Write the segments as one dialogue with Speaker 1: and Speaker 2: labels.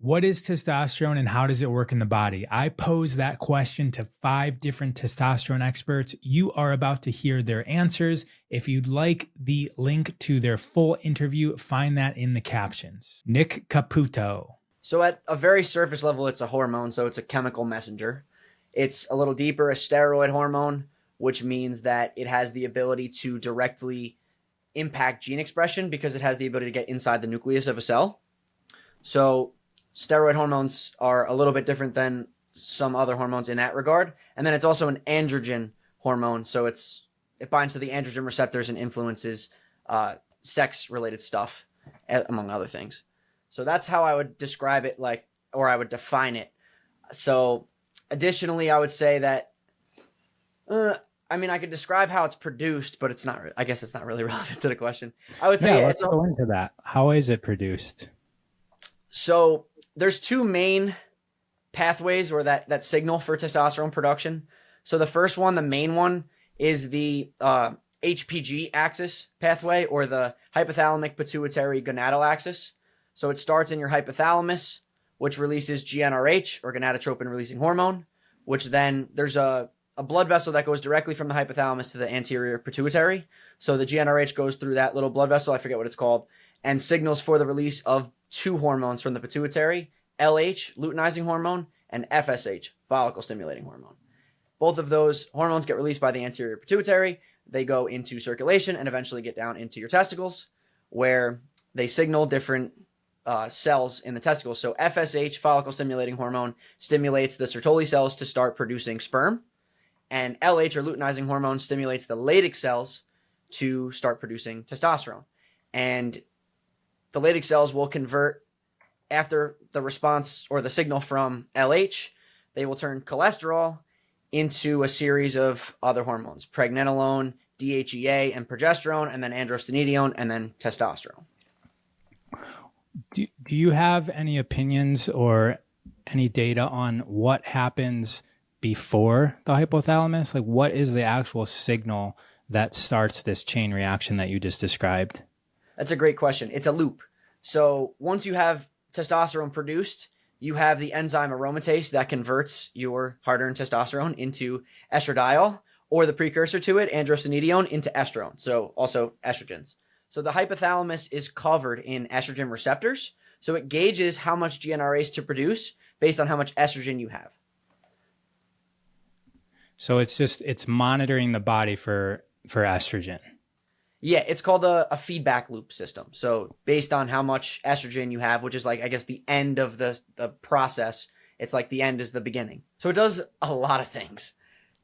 Speaker 1: What is testosterone and how does it work in the body? I posed that question to 5 different testosterone experts. You are about to hear their answers. If you'd like the link to their full interview, find that in the captions. Nick Caputo.
Speaker 2: So at a very surface level, it's a hormone, so it's a chemical messenger. It's a little deeper, a steroid hormone, which means that it has the ability to directly impact gene expression because it has the ability to get inside the nucleus of a cell. So steroid hormones are a little bit different than some other hormones in that regard. And then it's also an androgen hormone, so it binds to the androgen receptors and influences sex-related stuff, among other things. So that's how I would describe it, or I would define it. So additionally, I would say that, I could describe how it's produced, but I guess it's not really relevant to the question. I would say,
Speaker 1: let's go into that. How is it produced?
Speaker 2: So there's 2 main pathways or that signal for testosterone production. So the first one, the main one, is the HPG axis pathway, or the hypothalamic pituitary gonadal axis. So it starts in your hypothalamus, which releases GnRH, or gonadotropin releasing hormone, which then there's a blood vessel that goes directly from the hypothalamus to the anterior pituitary. So the GnRH goes through that little blood vessel, I forget what it's called, and signals for the release of 2 hormones from the pituitary, LH, luteinizing hormone, and FSH, follicle stimulating hormone. Both of those hormones get released by the anterior pituitary. They go into circulation and eventually get down into your testicles, where they signal different cells in the testicles. So FSH, follicle stimulating hormone, stimulates the Sertoli cells to start producing sperm, and LH, or luteinizing hormone, stimulates the Leydig cells to start producing testosterone. And the Leydig cells will convert after the response or the signal from LH. They will turn cholesterol into a series of other hormones: pregnenolone, DHEA, and progesterone, and then androstenedione, and then testosterone.
Speaker 1: Do you have any opinions or any data on what happens before the hypothalamus? Like, what is the actual signal that starts this chain reaction that you just described?
Speaker 2: That's a great question. It's a loop. So once you have testosterone produced, you have the enzyme aromatase that converts your hard-earned testosterone into estradiol, or the precursor to it, androstenedione, into estrone, so also estrogens. So the hypothalamus is covered in estrogen receptors, so it gauges how much GnRH to produce based on how much estrogen you have.
Speaker 1: So it's monitoring the body for estrogen.
Speaker 2: Yeah, it's called a feedback loop system. So based on how much estrogen you have, which is like, I guess, the end of the process, it's like the end is the beginning. So it does a lot of things.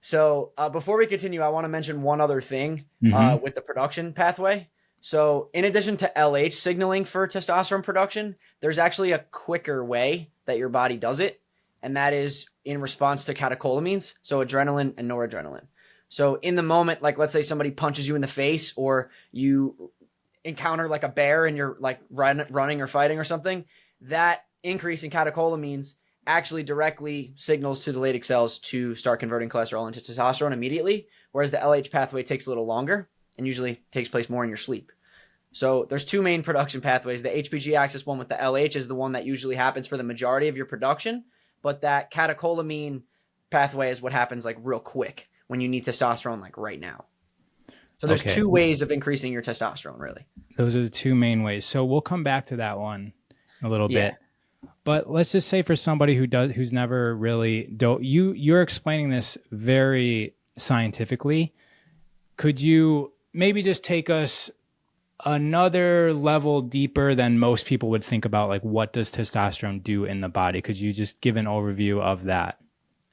Speaker 2: So before we continue, I want to mention one other thing with the production pathway. So in addition to LH signaling for testosterone production, there's actually a quicker way that your body does it, and that is in response to catecholamines, so adrenaline and noradrenaline. So in the moment, like let's say somebody punches you in the face, or you encounter like a bear and you're like running or fighting or something, that increase in catecholamines actually directly signals to the Leydig cells to start converting cholesterol into testosterone immediately, whereas the LH pathway takes a little longer and usually takes place more in your sleep. So there's 2 main production pathways. The HPG axis one with the LH is the one that usually happens for the majority of your production, but that catecholamine pathway is what happens like real quick when you need testosterone, like right now. So there's 2 ways of increasing your testosterone, really.
Speaker 1: Those are the 2 main ways. So we'll come back to that one a little bit. But let's just say for somebody who's never really you're explaining this very scientifically. Could you maybe just take us another level deeper than most people would think about, like what does testosterone do in the body? Could you just give an overview of that?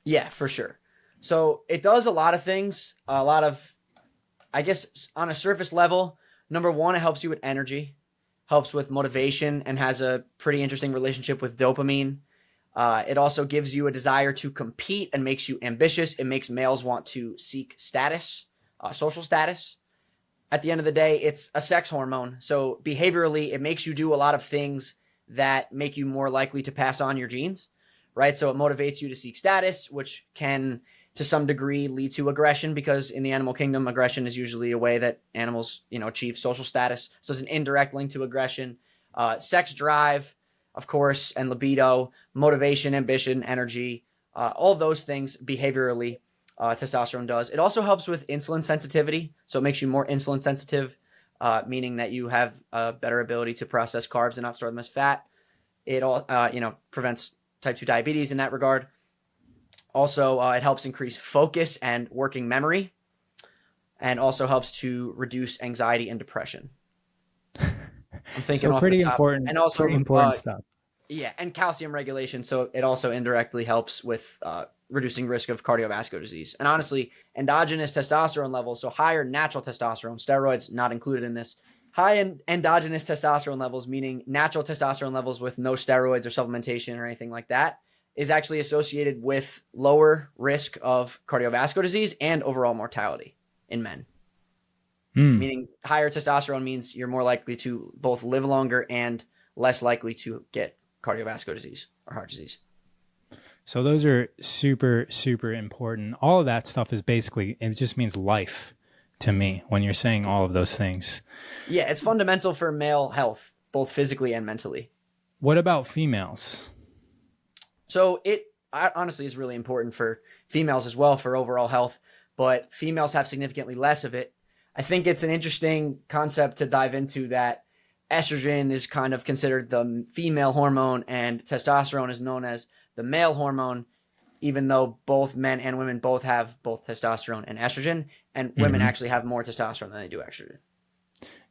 Speaker 2: Yeah, for sure. So it does a lot of things, I guess, on a surface level. Number one, it helps you with energy, helps with motivation, and has a pretty interesting relationship with dopamine. It also gives you a desire to compete and makes you ambitious. It makes males want to seek status, social status. At the end of the day, it's a sex hormone. So behaviorally, it makes you do a lot of things that make you more likely to pass on your genes, right? So it motivates you to seek status, which can, to some degree, lead to aggression, because in the animal kingdom, aggression is usually a way that animals, achieve social status. So it's an indirect link to aggression. Sex drive, of course, and libido, motivation, ambition, energy, all those things behaviorally, testosterone does. It also helps with insulin sensitivity. So it makes you more insulin sensitive, meaning that you have a better ability to process carbs and not store them as fat. It all, prevents type 2 diabetes in that regard. Also, it helps increase focus and working memory, and also helps to reduce anxiety and depression. I'm thinking
Speaker 1: So
Speaker 2: off
Speaker 1: pretty
Speaker 2: the top.
Speaker 1: important,
Speaker 2: And also,
Speaker 1: pretty important stuff.
Speaker 2: yeah, and calcium regulation. So it also indirectly helps with reducing risk of cardiovascular disease. And honestly, endogenous testosterone levels, so higher natural testosterone, steroids not included in this, high endogenous testosterone levels, meaning natural testosterone levels with no steroids or supplementation or anything like that, is actually associated with lower risk of cardiovascular disease and overall mortality in men. Meaning higher testosterone means you're more likely to both live longer and less likely to get cardiovascular disease or heart disease.
Speaker 1: So those are super, super important. All of that stuff is basically, it just means life to me when you're saying all of those things.
Speaker 2: Yeah, it's fundamental for male health, both physically and mentally.
Speaker 1: What about females?
Speaker 2: So it honestly is really important for females as well for overall health, but females have significantly less of it. I think it's an interesting concept to dive into that estrogen is kind of considered the female hormone and testosterone is known as the male hormone, even though both men and women both have both testosterone and estrogen, and women actually have more testosterone than they do estrogen.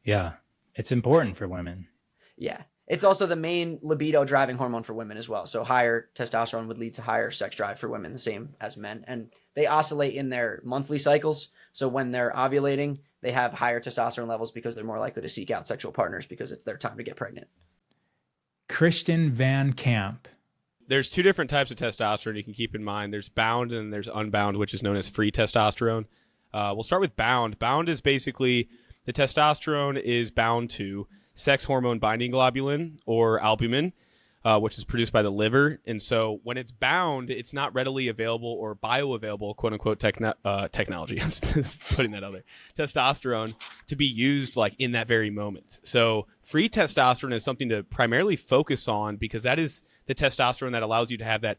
Speaker 1: Yeah, it's important for women.
Speaker 2: Yeah. It's also the main libido driving hormone for women as well. So higher testosterone would lead to higher sex drive for women, the same as men. And they oscillate in their monthly cycles. So when they're ovulating, they have higher testosterone levels because they're more likely to seek out sexual partners because it's their time to get pregnant.
Speaker 1: Christian Van Camp.
Speaker 3: There's two different types of testosterone you can keep in mind. There's bound and there's unbound, which is known as free testosterone. We'll start with bound. Bound is basically the testosterone is bound to sex hormone binding globulin or albumin, which is produced by the liver. And so when it's bound, it's not readily available or bioavailable, quote unquote, technology. I'm putting that out there. Testosterone to be used like in that very moment. So free testosterone is something to primarily focus on because that is the testosterone that allows you to have that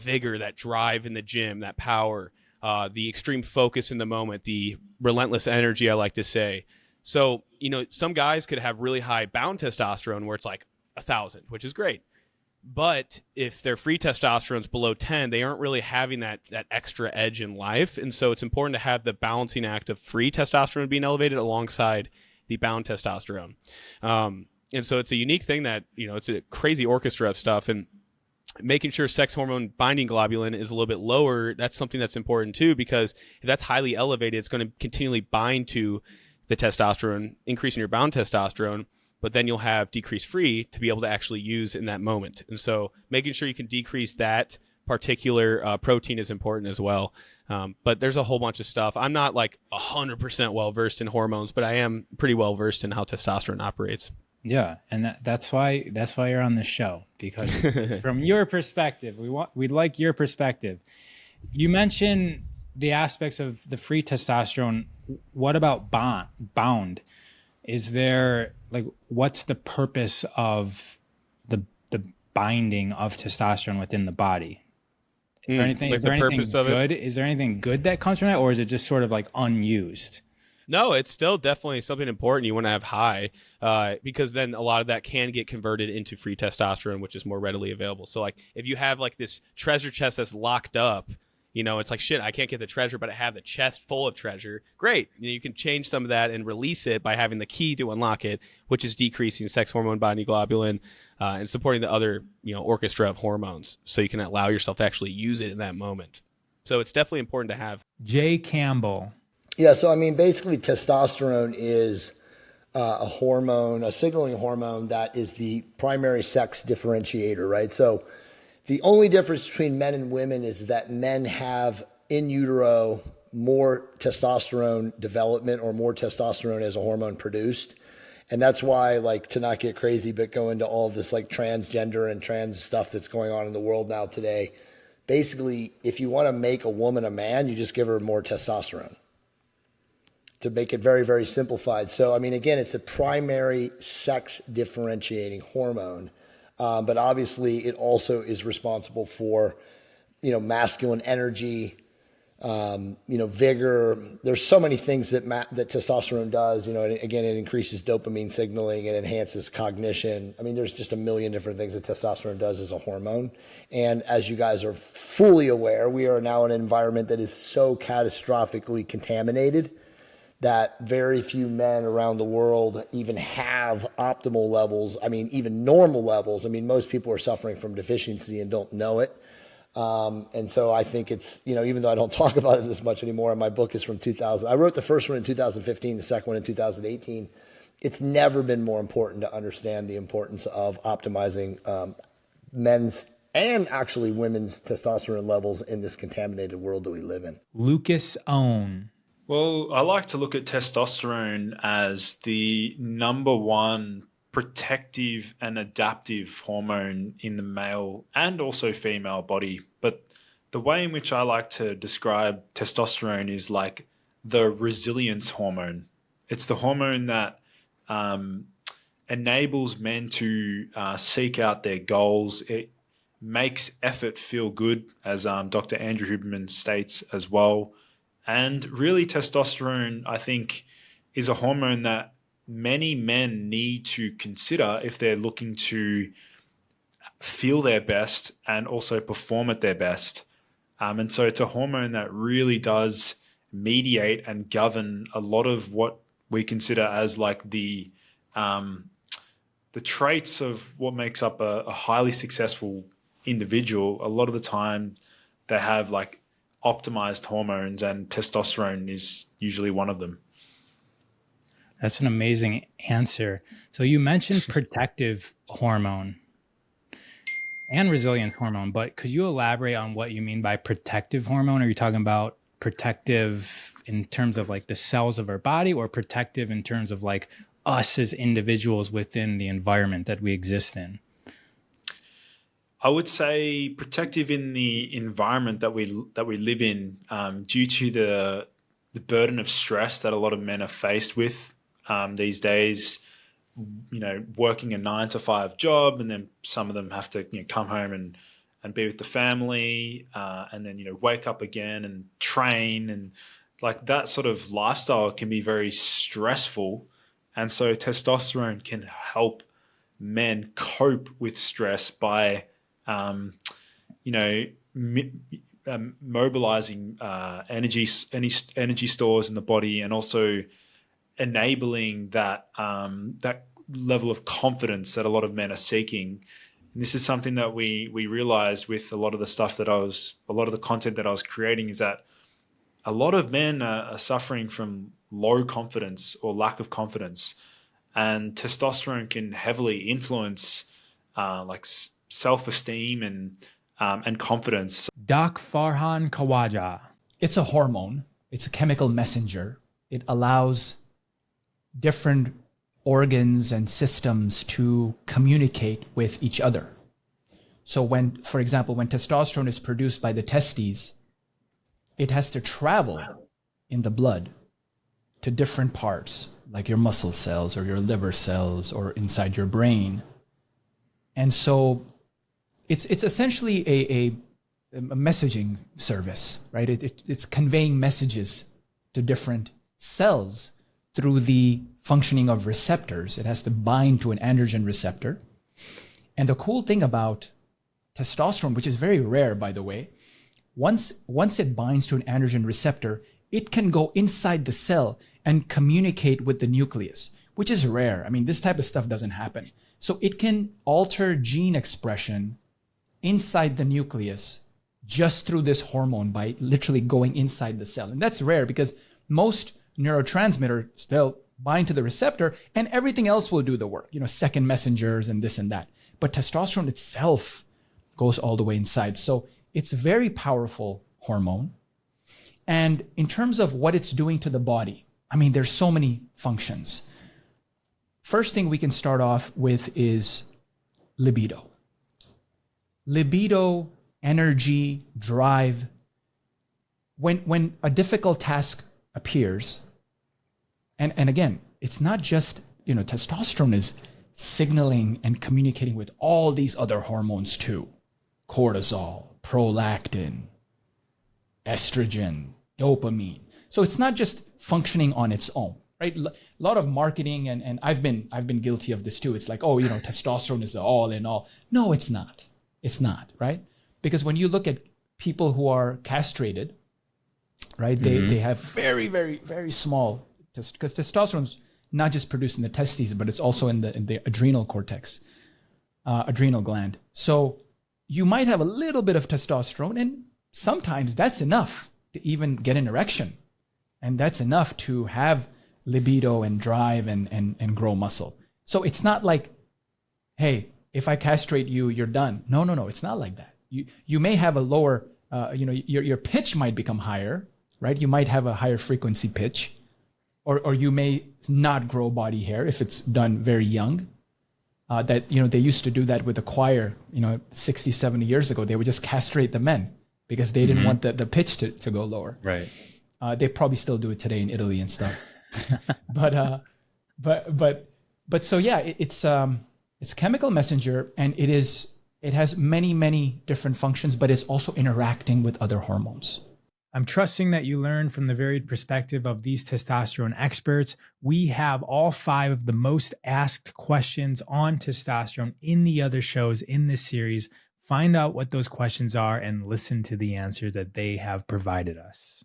Speaker 3: vigor, that drive in the gym, that power, the extreme focus in the moment, the relentless energy, I like to say. So, some guys could have really high bound testosterone where it's like 1,000, which is great. But if their free testosterone is below 10, they aren't really having that extra edge in life. And so it's important to have the balancing act of free testosterone being elevated alongside the bound testosterone. And so it's a unique thing that, it's a crazy orchestra of stuff. And making sure sex hormone binding globulin is a little bit lower, that's something that's important too, because if that's highly elevated, it's going to continually bind to the testosterone, increasing your bound testosterone, but then you'll have decreased free to be able to actually use in that moment. And so making sure you can decrease that particular protein is important as well. But there's a whole bunch of stuff. I'm not like 100% well-versed in hormones, but I am pretty well-versed in how testosterone operates.
Speaker 1: Yeah, and that's why you're on this show, because from your perspective, we'd like your perspective. You mentioned the aspects of the free testosterone. What about bound? Is there what's the purpose of the binding of testosterone within the body? Is there anything good? Is there anything good that comes from that, or is it just sort of unused?
Speaker 3: No, it's still definitely something important you want to have high, because then a lot of that can get converted into free testosterone, which is more readily available. So if you have this treasure chest that's locked up, it's like, shit, I can't get the treasure, but I have the chest full of treasure. Great. You can change some of that and release it by having the key to unlock it, which is decreasing sex hormone binding globulin and supporting the other, orchestra of hormones. So you can allow yourself to actually use it in that moment. So it's definitely important to have.
Speaker 1: Jay Campbell.
Speaker 4: Yeah. So, basically testosterone is a hormone, a signaling hormone that is the primary sex differentiator, right? So the only difference between men and women is that men have in utero more testosterone development or more testosterone as a hormone produced. And that's why, to not get crazy, but go into all of this transgender and trans stuff that's going on in the world now today. Basically, if you want to make a woman a man, you just give her more testosterone, to make it very, very simplified. So, again, it's a primary sex differentiating hormone. But obviously it also is responsible for, masculine energy, vigor. There's so many things that testosterone does. And again, it increases dopamine signaling, it enhances cognition. I mean, there's just a million different things that testosterone does as a hormone. And as you guys are fully aware, we are now in an environment that is so catastrophically contaminated that very few men around the world even have optimal levels. I mean, even normal levels. I mean, most people are suffering from deficiency and don't know it. And so I think it's, even though I don't talk about it as much anymore, and my book is from 2000. I wrote the first one in 2015, the second one in 2018. It's never been more important to understand the importance of optimizing men's and actually women's testosterone levels in this contaminated world that we live in.
Speaker 1: Lucas Aoun.
Speaker 5: Well, I like to look at testosterone as the number one protective and adaptive hormone in the male and also female body. But the way in which I like to describe testosterone is like the resilience hormone. It's the hormone that enables men to seek out their goals. It makes effort feel good, as Dr. Andrew Huberman states as well. And really, testosterone, I think, is a hormone that many men need to consider if they're looking to feel their best and also perform at their best. And so it's a hormone that really does mediate and govern a lot of what we consider as like the traits of what makes up a highly successful individual. A lot of the time they have like optimized hormones, and testosterone is usually one of them.
Speaker 1: That's an amazing answer. So you mentioned protective hormone and resilience hormone, but could you elaborate on what you mean by protective hormone? Are you talking about protective in terms of like the cells of our body, or protective in terms of like us as individuals within the environment that we exist in?
Speaker 5: I would say protective in the environment that we live in, due to the burden of stress that a lot of men are faced with these days. Working a 9-to-5 job, and then some of them have to come home and be with the family, and then wake up again and train, and like that sort of lifestyle can be very stressful. And so testosterone can help men cope with stress by mobilizing energy stores in the body, and also enabling that level of confidence that a lot of men are seeking. And this is something that we realized with a lot of the content that I was creating, is that a lot of men are suffering from low confidence or lack of confidence, and testosterone can heavily influence self-esteem and confidence.
Speaker 1: Doc Farhan Kawaja.
Speaker 6: It's a hormone. It's a chemical messenger. It allows different organs and systems to communicate with each other. So for example, when testosterone is produced by the testes, it has to travel in the blood to different parts, like your muscle cells or your liver cells or inside your brain. And so it's essentially a messaging service, right? It's conveying messages to different cells through the functioning of receptors. It has to bind to an androgen receptor. And the cool thing about testosterone, which is very rare, by the way, once it binds to an androgen receptor, it can go inside the cell and communicate with the nucleus, which is rare. I mean, this type of stuff doesn't happen. So it can alter gene expression inside the nucleus just through this hormone by literally going inside the cell. And that's rare because most neurotransmitters, they'll bind to the receptor and everything else will do the work, second messengers and this and that. But testosterone itself goes all the way inside. So it's a very powerful hormone. And in terms of what it's doing to the body, I mean, there's so many functions. First thing we can start off with is libido. Libido, energy, drive. When a difficult task appears, and again, it's not just, testosterone is signaling and communicating with all these other hormones too. Cortisol, prolactin, estrogen, dopamine. So it's not just functioning on its own, right? A lot of marketing, and I've been guilty of this too. It's like, oh, testosterone is the all in all. No, it's not. It's not, right? Because when you look at people who are castrated, right, they have very, very, very small, because testosterone is not just produced in the testes, but it's also in the adrenal cortex, adrenal gland. So you might have a little bit of testosterone, and sometimes that's enough to even get an erection. And that's enough to have libido and drive and grow muscle. So it's not like, hey, if I castrate you, you're done. No, it's not like that. You may have a lower, your pitch might become higher, right? You might have a higher frequency pitch, or you may not grow body hair if it's done very young. They used to do that with the choir, 60, 70 years ago. They would just castrate the men because they didn't want the pitch to go lower.
Speaker 1: Right.
Speaker 6: They probably still do it today in Italy and stuff. but so yeah, it's a chemical messenger, and it has many, many different functions, but it's also interacting with other hormones.
Speaker 1: I'm trusting that you learned from the varied perspective of these testosterone experts. We have all 5 of the most asked questions on testosterone in the other shows in this series. Find out what those questions are and listen to the answers that they have provided us.